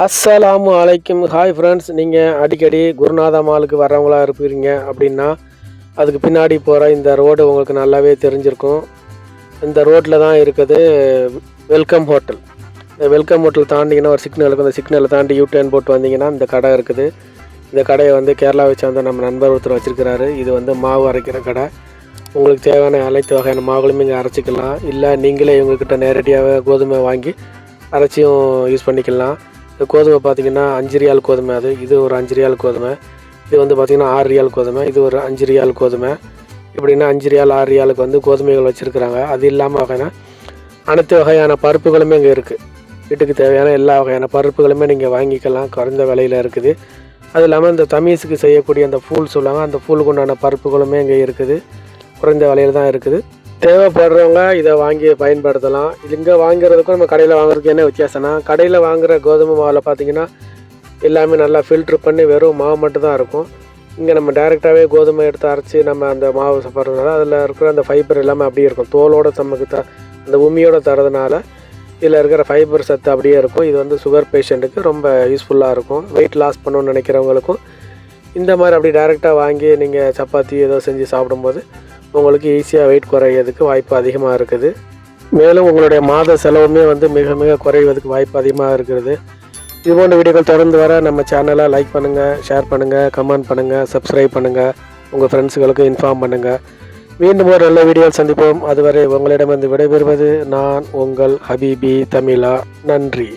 அஸ்ஸலாமு அலைக்கும். Hi friends, நீங்கள் அடிக்கடி குருநாதா மாலுக்கு வர்றவங்களா இருப்பீங்க அப்படின்னா அதுக்கு பின்னாடி போகிற இந்த ரோடு உங்களுக்கு நல்லாவே தெரிஞ்சிருக்கும். இந்த ரோட்டில் தான் இருக்குது வெல்கம் ஹோட்டல். இந்த வெல்கம் ஹோட்டல் தாண்டிங்கன்னா ஒரு சிக்னல் இருக்கும். அந்த சிக்னலை தாண்டி யூடர்ன் போட்டு வந்தீங்கன்னா இந்த கடை இருக்குது. இந்த கடையை கேரளாவை சேர்ந்த நம்ம நண்பர் ஒருத்தர் வச்சுருக்கிறாரு. இது மாவு அரைக்கிற கடை. உங்களுக்கு தேவையான அனைத்து வகையான மாவுகளுமே இங்கே அரைச்சிக்கலாம். இல்லை நீங்களே இவங்கக்கிட்ட நேரடியாக கோதுமை வாங்கி அரைச்சியும் யூஸ் பண்ணிக்கலாம். இந்த கோதுமை பார்த்திங்கன்னா 5 ரியால் கோதுமை. இது ஒரு 5 ரியால் கோதுமை. இது பார்த்திங்கன்னா 6 ரியால் கோதுமை. இது ஒரு 5 ரியால் கோதுமை. இப்படின்னா 5 ரியால் 6 ரியாலுக்கு கோதுமைகள் வச்சுருக்குறாங்க. அது இல்லாமல் அனைத்து வகையான பருப்புகளுமே இங்கே இருக்குது. வீட்டுக்கு தேவையான எல்லா வகையான பருப்புகளுமே நீங்கள் வாங்கிக்கலாம். குறைந்த விலையில் இருக்குது. அது இல்லாமல் இந்த தமீஸுக்கு செய்யக்கூடிய அந்த ஃபூல் சொல்லுவாங்க, அந்த ஃபூலுக்கு உண்டான பருப்புகளுமே இங்கே இருக்குது. குறைந்த விலையில் தான் இருக்குது. தேவைப்படுறவங்க இதை வாங்கி பயன்படுத்தலாம். இது இங்கே வாங்குறதுக்கும் நம்ம கடையில் வாங்குறதுக்கு என்ன வித்தியாசம்னா, கடையில் வாங்குகிற கோதுமை மாவில் பார்த்திங்கன்னா எல்லாமே நல்லா ஃபில்ட்ரு பண்ணி வெறும் மாவு மட்டும் தான் இருக்கும். இங்கே நம்ம டைரெக்டாகவே கோதுமை எடுத்து அரைச்சி நம்ம அந்த மாவு சாப்பிட்றதுனால அதில் இருக்கிற அந்த ஃபைபர் எல்லாமே அப்படியே இருக்கும். தோலோடு நமக்கு அந்த உமியோடு தரதுனால இதில் இருக்கிற ஃபைபர் சத்து அப்படியே இருக்கும். இது சுகர் பேஷண்ட்டுக்கு ரொம்ப யூஸ்ஃபுல்லாக இருக்கும். வெயிட் லாஸ் பண்ணணும்னு நினைக்கிறவங்களுக்கும் இந்த மாதிரி அப்படி டைரெக்டாக வாங்கி நீங்கள் சப்பாத்தி ஏதோ செஞ்சு சாப்பிடும்போது உங்களுக்கு ஈஸியாக வெயிட் குறையிறதுக்கு வாய்ப்பு அதிகமாக இருக்குது. மேலும் உங்களுடைய மாத செலவுமே மிக மிக குறைவதற்கு வாய்ப்பு அதிகமாக இருக்கிறது. இது போன்ற வீடியோக்கள் தொடர்ந்து வர நம்ம சேனலை லைக் பண்ணுங்கள், ஷேர் பண்ணுங்கள், கமெண்ட் பண்ணுங்கள், சப்ஸ்கிரைப் பண்ணுங்கள், உங்கள் ஃப்ரெண்ட்ஸுகளுக்கு இன்ஃபார்ம் பண்ணுங்கள். மீண்டும் ஒரு நல்ல வீடியோவில் சந்திப்போம். அதுவரை உங்களிடமிருந்து விடைபெறுவது நான் உங்கள் ஹபீபி தமிழா. நன்றி.